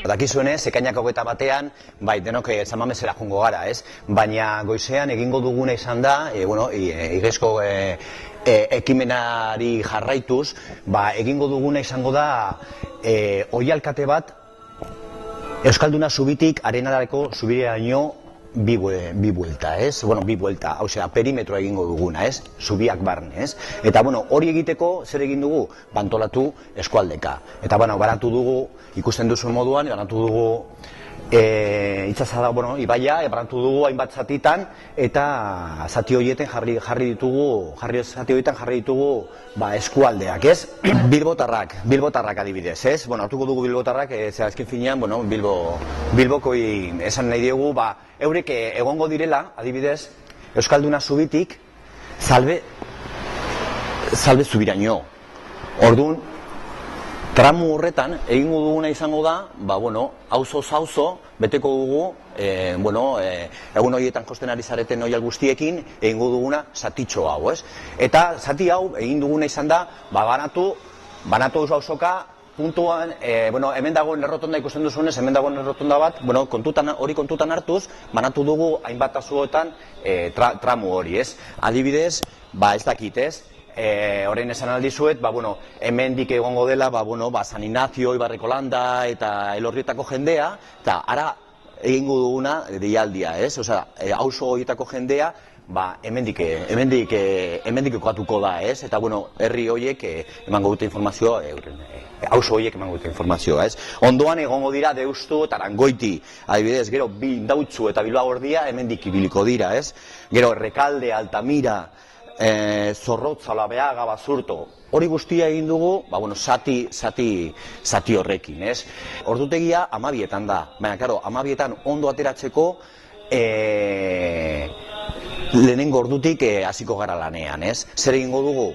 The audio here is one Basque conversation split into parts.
Dakizuenez, ekainak 21ean, bai, denok Samamesera joango gara, ez? Baina goizean egingo duguna izan da, igezko ekimenari jarraituz, egingo duguna izango da oihalkate bat Euskalduna Zubitik Arenarako Zubiraino bi buelta, ez? Bueno, bi buelta, hau zera, perimetroa egingo duguna, ez? Zubiak barne, ez? Eta, bueno, hori egiteko zer egin dugu? Bantolatu eskualdeka. Eta, bueno, banatu dugu, ikusten duzun moduan, banatu dugu itxasada, bueno, ibaia, banatu dugu hainbat zatitan, eta zati horietan jarri ditugu eskualdeak, ez? Bilbotarrak adibidez, ez? Bueno, hartuko dugu bilbotarrak, azken finean, bueno, Bilbokoi esan nahi diegu, eurek egongo direla, adibidez, Euskalduna Zubitik, salbe Zubiraino. Orduan, tramu horretan, egingo duguna izango da, auzo, beteko dugu, egun horietan josten ari zareten oial guztiekin, egingo duguna zatitxo hau, ez? Eta zati hau, egin duguna izan da, banatu auzoka, puntuan, hemen dagoen errotonda ikusten duzunez, hemen dagoen errotonda bat, hori kontutan hartuz, banatu dugu hainbat azuotan tramu hori, ez? Adibidez, ez dakit, ez? Horrein esan aldizuet, hemendik egongo dela, San Ignacio, Ibarreko Landa eta Elorrietako jendea, eta ara egingo duguna deialdia, ez? Osea, auzo horietako jendea, hemendik okatuko da, ez? Eta, herri horiek emango dute informazioa, auzo horiek emango dute informazioa, ez? Ondoan egongo dira Deustu eta Arangoiti, adibidez, gero Indautxu eta Bilbaordia hemendik ibiliko dira, ez? Gero Errekalde, Altamira, Zorrotza, Labeaga, Basurto, hori guztia egin dugu, zati horrekin, ez? Ordutegia 12etan da, baina, karo, 12etan ondo ateratzeko lehenengo ordutik hasiko gara lanean, ez? Zer egingo dugu?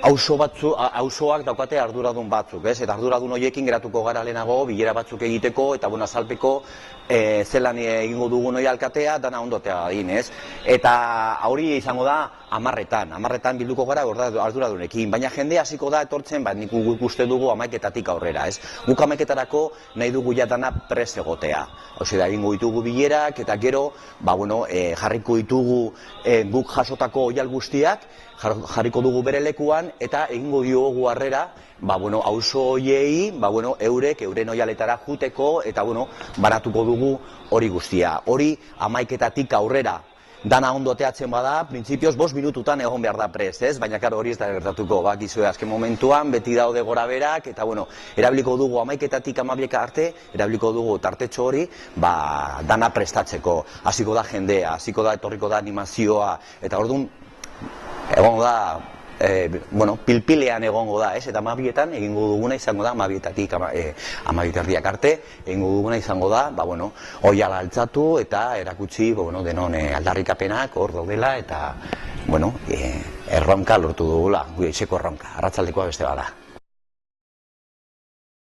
Auzoak daukate arduradun batzuk, ez? Eta arduradun horiekin geratuko gara lehenago, bilera batzuk egiteko, eta azalpeko zelan egingo dugun oihalkatea, dana ondotea adin, ez? Eta hori izango da 10etan bilduko gara arduradunekin, baina jende hasiko da etortzen, nik uste dugu 11etatik aurrera, ez? Guk 11etarako nahi dugu jatana prest egotea. Hauze da, egingo ditugu bilerak, eta gero, jarriko ditugu guk jasotako oihal guztiak, jarriko dugu bere lekuan, eta egingo diogu harrera, auzo hoiei, eurek, euren oihaletara juteko, eta, banatuko dugu hori guztia. Hori 11etatik aurrera, dana ondo teatzen bada, printzipioz 5 minututan egon behar da prest, ez? Baina, karo, hori ez da gertatuko, gizue azken momentuan, beti daude gora berak, eta, erabiliko dugu 11etatik 12 arte, erabiliko dugu tartetxo hori, dana prestatzeko. Hasiko da jendea, etorriko da animazioa, eta orduan, egongo da, pilpilean egongo da, ez? Eta 12etan egingo duguna izango da, 12etatik 12 arte, egingo duguna izango da, oihala altzatu eta erakutsi, denon aldarrikapenak hor daudela, eta, erronka lortu dugula, gure etxeko erronka, arratsaldekoa beste bada.